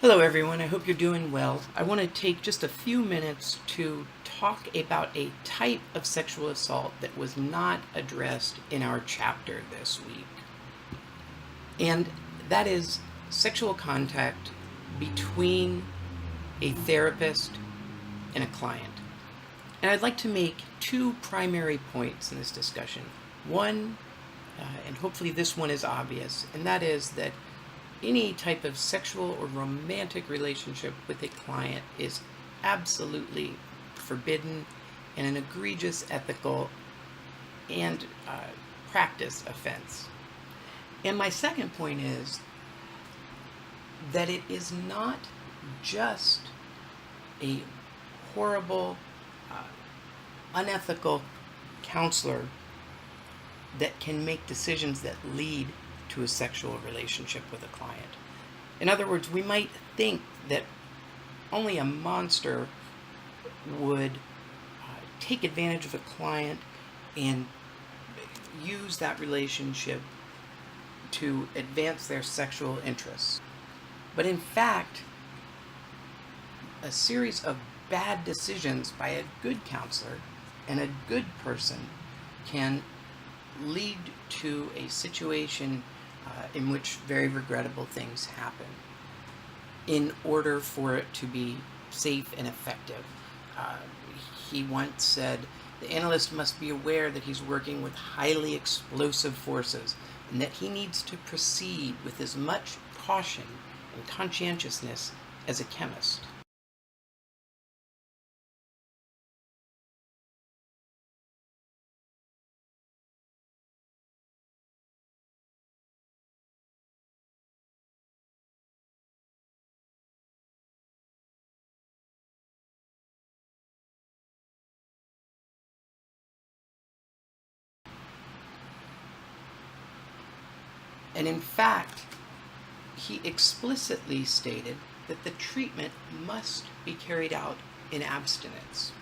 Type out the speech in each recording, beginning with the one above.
Hello, everyone. I hope you're doing well. I want to take just a few minutes to talk about a type of sexual assault that was not addressed in our chapter this week. And that is sexual contact between a therapist and a client. And I'd like to make two primary points in this discussion. One, and hopefully this one is obvious, and that is that any type of sexual or romantic relationship with a client is absolutely forbidden and an egregious ethical and practice offense. And my second point is that it is not just a horrible, unethical counselor that can make decisions that lead to a sexual relationship with a client. In other words, we might think that only a monster would take advantage of a client and use that relationship to advance their sexual interests. But in fact, a series of bad decisions by a good counselor and a good person can lead to a situation in which very regrettable things happen in order for it to be safe and effective. Uh, he once said, "The analyst must be aware that he's working with highly explosive forces and that he needs to proceed with as much caution and conscientiousness as a chemist." And in fact, he explicitly stated that the treatment must be carried out in abstinence.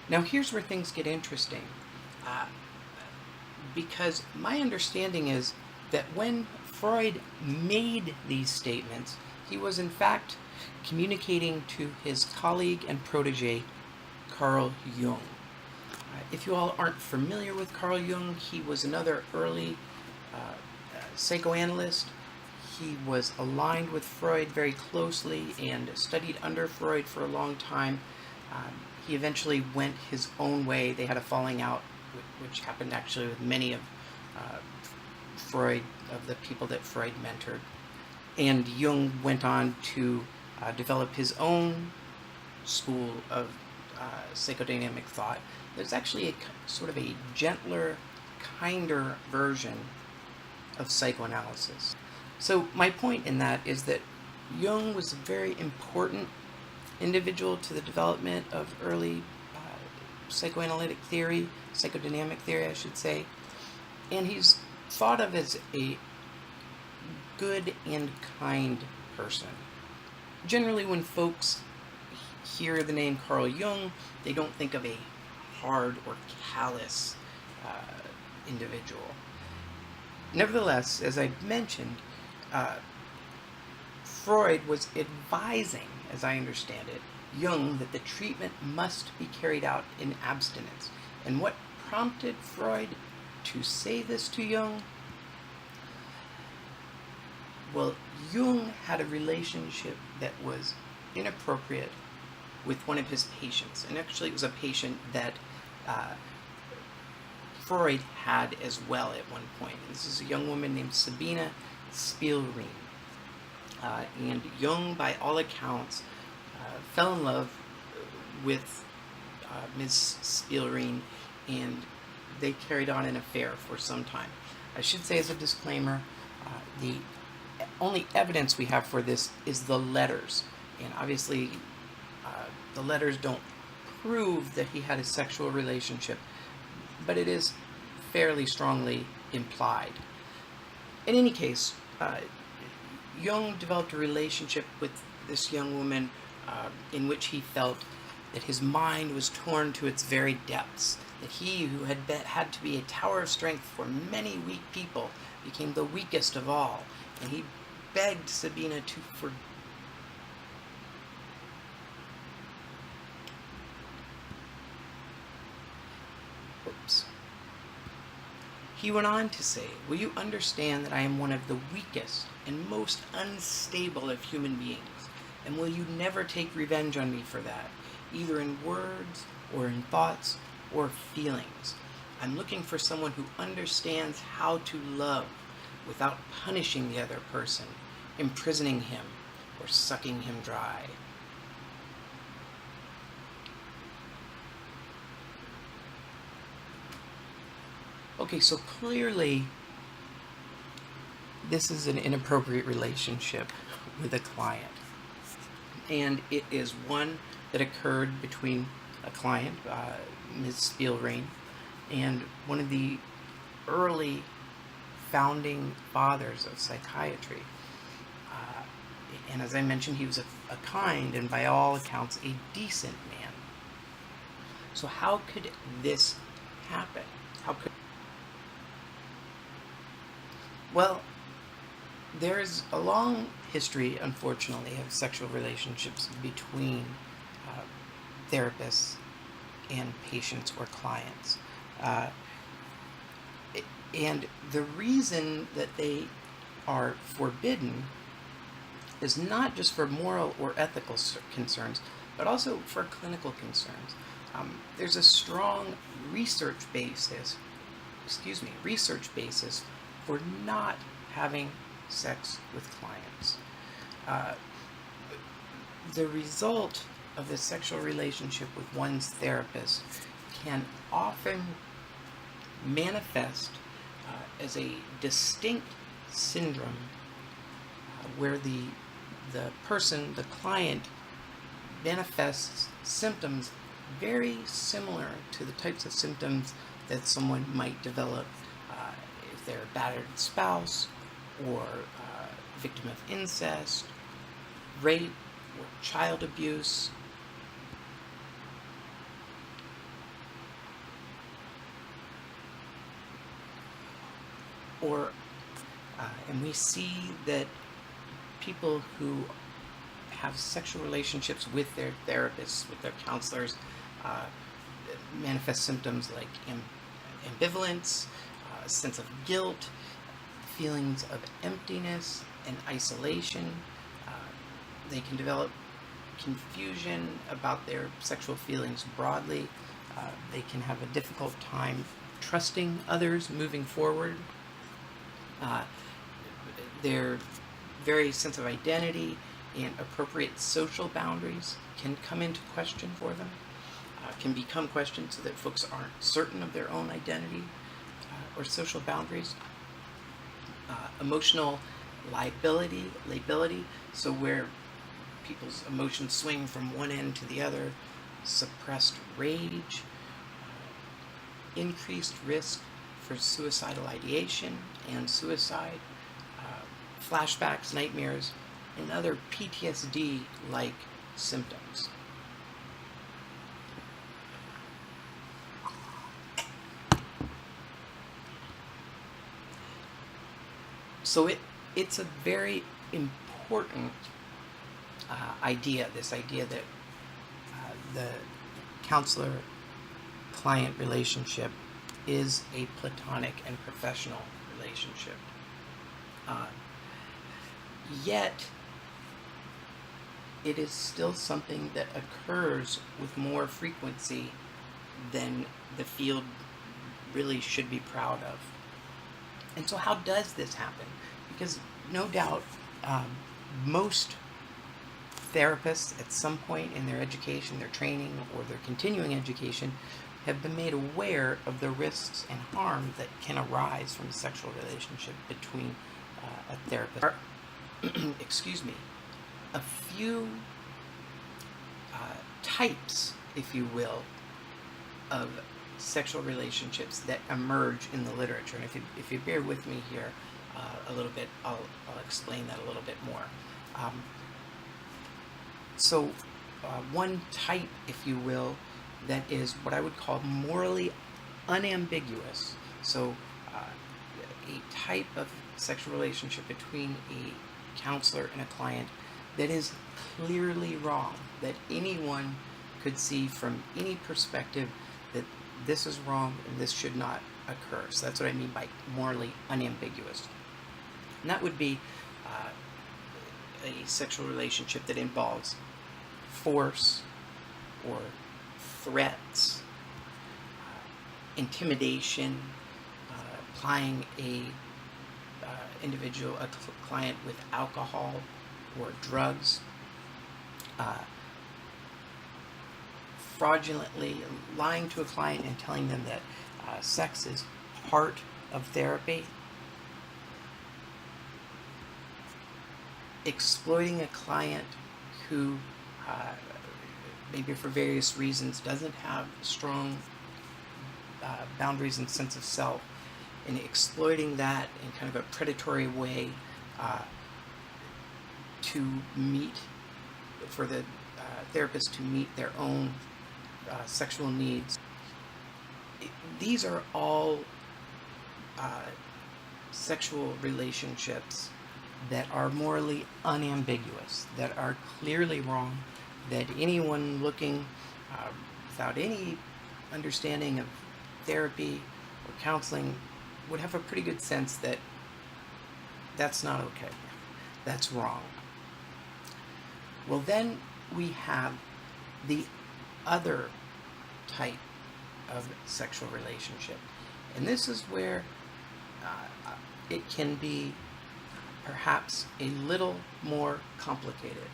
Now, here's where things get interesting, uh, because my understanding is that when Freud made these statements, he was in fact communicating to his colleague and protege, Carl Jung. If you all aren't familiar with Carl Jung, he was another early psychoanalyst. He was aligned with Freud very closely and studied under Freud for a long time. He eventually went his own way. They had a falling out, which happened actually with many of Freud, of the people that Freud mentored. And Jung went on to develop his own school of psychodynamic thought. There's actually a sort of a gentler, kinder version of psychoanalysis. So my point in that is that Jung was a very important individual to the development of early psychoanalytic theory, psychodynamic theory, I should say, and he's thought of as a good and kind person. Generally, when folks hear the name Carl Jung, they don't think of a hard or callous individual. Nevertheless, as I mentioned, Freud was advising, as I understand it, Jung that the treatment must be carried out in abstinence. And what prompted Freud to say this to Jung? Well, Jung had a relationship that was inappropriate with one of his patients. And actually, it was a patient that Freud had as well at one point. And this is a young woman named Sabina Spielrein. And Jung, by all accounts, fell in love with Ms. Spielrein, and they carried on an affair for some time. I should say as a disclaimer, the only evidence we have for this is the letters. And obviously, the letters don't prove that he had a sexual relationship, but it is fairly strongly implied. In any case, Jung developed a relationship with this young woman in which he felt that his mind was torn to its very depths, that he who had to be a tower of strength for many weak people became the weakest of all, and he begged Sabina to forgive. Oops. He went on to say, "Will you understand that I am one of the weakest and most unstable of human beings? And will you never take revenge on me for that, either in words or in thoughts or feelings? I'm looking for someone who understands how to love without punishing the other person, imprisoning him, or sucking him dry." Okay, so clearly this is an inappropriate relationship with a client. And it is one that occurred between a client, Ms. Spielrein, and one of the early founding fathers of psychiatry. And as I mentioned, he was a kind and, by all accounts, a decent man. So how could this happen? How could... Well, there's a long history, unfortunately, of sexual relationships between therapists and patients or clients. And the reason that they are forbidden is not just for moral or ethical concerns, but also for clinical concerns. There's a strong research basis for not having sex with clients. The result of the sexual relationship with one's therapist can often manifest as a distinct syndrome where the person, the client, manifests symptoms very similar to the types of symptoms that someone might develop if they're a battered spouse or victim of incest, rape, or child abuse. And we see that people who have sexual relationships with their therapists, with their counselors, manifest symptoms like ambivalence, a sense of guilt, feelings of emptiness and isolation. They can develop confusion about their sexual feelings broadly. They can have a difficult time trusting others moving forward. Their very sense of identity and appropriate social boundaries can come into question for them, can become questioned so that folks aren't certain of their own identity or social boundaries. Emotional lability, so where people's emotions swing from one end to the other, suppressed rage, increased risk for suicidal ideation and suicide, flashbacks, nightmares, and other PTSD-like symptoms. So it's a very important idea, this idea that the counselor-client relationship is a platonic and professional relationship. Yet, it is still something that occurs with more frequency than the field really should be proud of. And so how does this happen? Because no doubt most therapists at some point in their education, their training, or their continuing education have been made aware of the risks and harm that can arise from a sexual relationship between a therapist. Excuse me. A few types, if you will, of sexual relationships that emerge in the literature. And if you bear with me here a little bit, I'll explain that a little bit more. So one type, if you will, that is what I would call morally unambiguous. So, a type of sexual relationship between a counselor and a client that is clearly wrong, that anyone could see from any perspective that this is wrong and this should not occur. So that's what I mean by morally unambiguous. And that would be a sexual relationship that involves force or threats, intimidation, applying a client with alcohol or drugs, fraudulently lying to a client and telling them that sex is part of therapy, exploiting a client who maybe for various reasons doesn't have strong boundaries and sense of self, and exploiting that in kind of a predatory way to meet, for the therapist to meet their own sexual needs. These are all sexual relationships that are morally unambiguous, that are clearly wrong, that anyone looking without any understanding of therapy or counseling would have a pretty good sense that that's not okay. That's wrong. Well, then we have the other type of sexual relationship. And this is where it can be perhaps a little more complicated.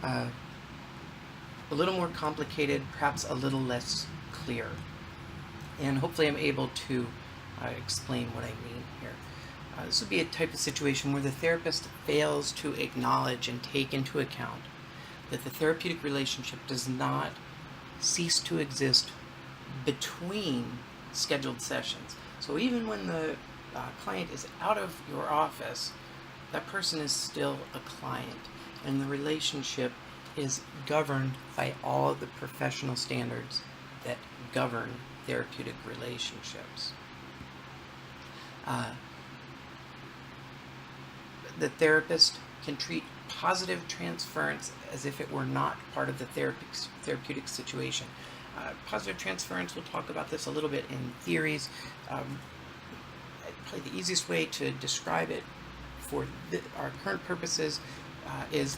A little more complicated, perhaps a little less clear. And hopefully I'm able to explain what I mean here. This would be a type of situation where the therapist fails to acknowledge and take into account that the therapeutic relationship does not cease to exist between scheduled sessions. So even when the client is out of your office, that person is still a client, and the relationship is governed by all of the professional standards that govern therapeutic relationships. The therapist can treat positive transference as if it were not part of the therapeutic situation. Positive transference, we'll talk about this a little bit in theories. Probably the easiest way to describe it for our current purposes is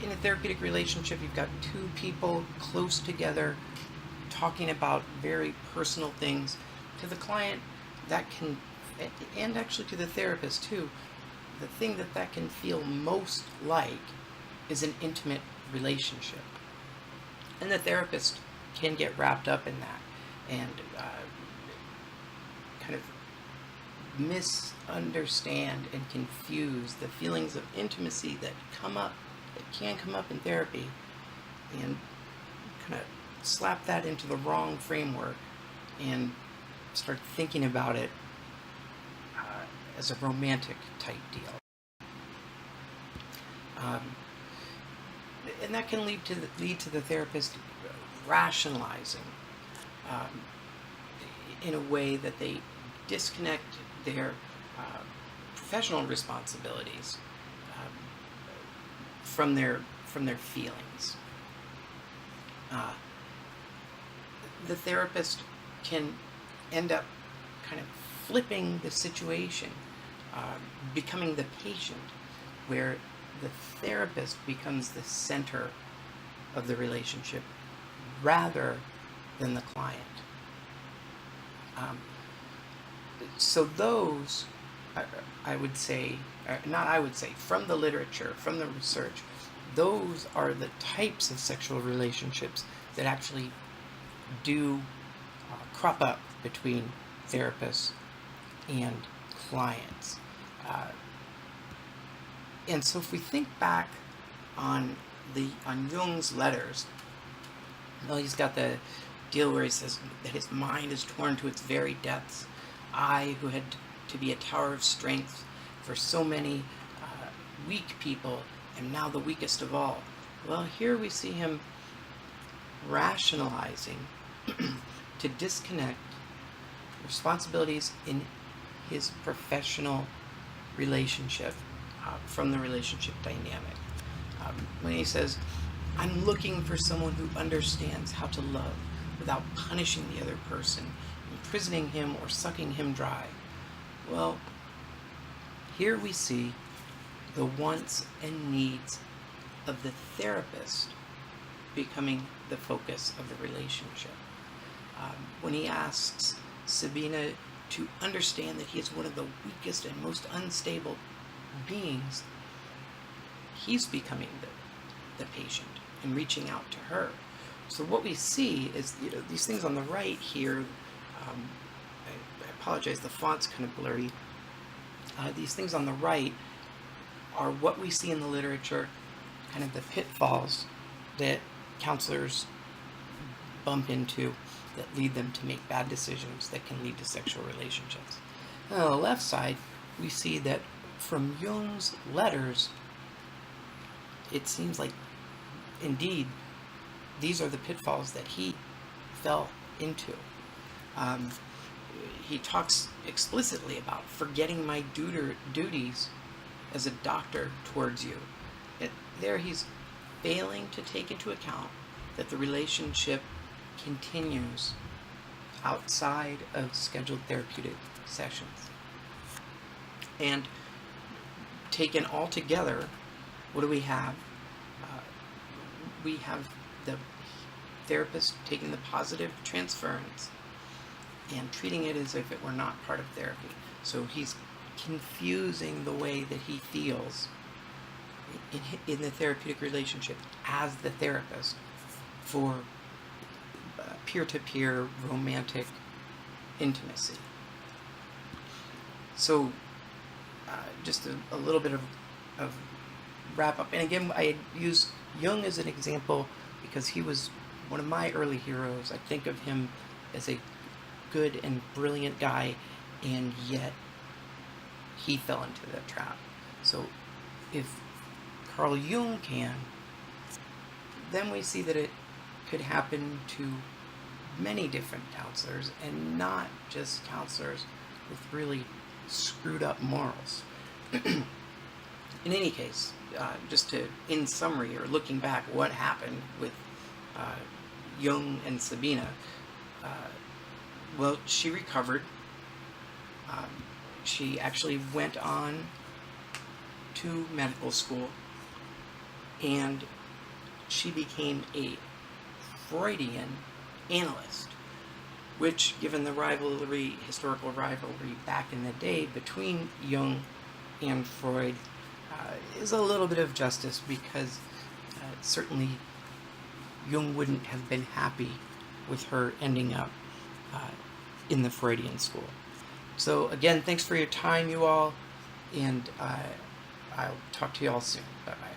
in a therapeutic relationship, you've got two people close together talking about very personal things. To the client, that can, and actually to the therapist too, the thing that can feel most like is an intimate relationship. And the therapist can get wrapped up in that and kind of misunderstand and confuse the feelings of intimacy that can come up in therapy, and kind of slap that into the wrong framework and start thinking about it as a romantic type deal. And that can lead to the therapist rationalizing in a way that they disconnect their professional responsibilities from their feelings. The therapist can end up kind of flipping the situation, becoming the patient, where the therapist becomes the center of the relationship rather than the client. So those, from the literature, from the research, those are the types of sexual relationships that actually do crop up between therapists and clients. And so if we think back on Jung's letters, well, he's got the deal where he says that his mind is torn to its very depths. I, who had to be a tower of strength for so many weak people, am now the weakest of all. Well, here we see him rationalizing to disconnect responsibilities in his professional relationship from the relationship dynamic. When he says, I'm looking for someone who understands how to love without punishing the other person, imprisoning him, or sucking him dry. Well, here we see the wants and needs of the therapist becoming the focus of the relationship. When he asks Sabina to understand that he is one of the weakest and most unstable beings, he's becoming the patient and reaching out to her. So what we see is, these things on the right here, I apologize, the font's kind of blurry. These things on the right are what we see in the literature, kind of the pitfalls that counselors bump into that lead them to make bad decisions that can lead to sexual relationships. And on the left side, we see that from Jung's letters, it seems like, indeed, these are the pitfalls that he fell into. He talks explicitly about forgetting my duties as a doctor towards you. There he's failing to take into account that the relationship continues outside of scheduled therapeutic sessions. And taken all together, what do we have? We have the therapist taking the positive transference and treating it as if it were not part of therapy. So he's confusing the way that he feels in the therapeutic relationship as the therapist for peer-to-peer romantic intimacy. So just a little bit of wrap up. And again, I use Jung as an example because he was one of my early heroes. I think of him as a good and brilliant guy, and yet he fell into that trap. So if Carl Jung can, then we see that it could happen to many different counselors, and not just counselors with really screwed up morals. In any case, just to, in summary, or looking back, what happened with Jung and Sabina? Well, she recovered. She actually went on to medical school, and she became a Freudian analyst, which, given the historical rivalry back in the day between Jung and Freud, is a little bit of justice, because certainly Jung wouldn't have been happy with her ending up in the Freudian school. So again, thanks for your time, you all, and I'll talk to you all soon. Bye-bye.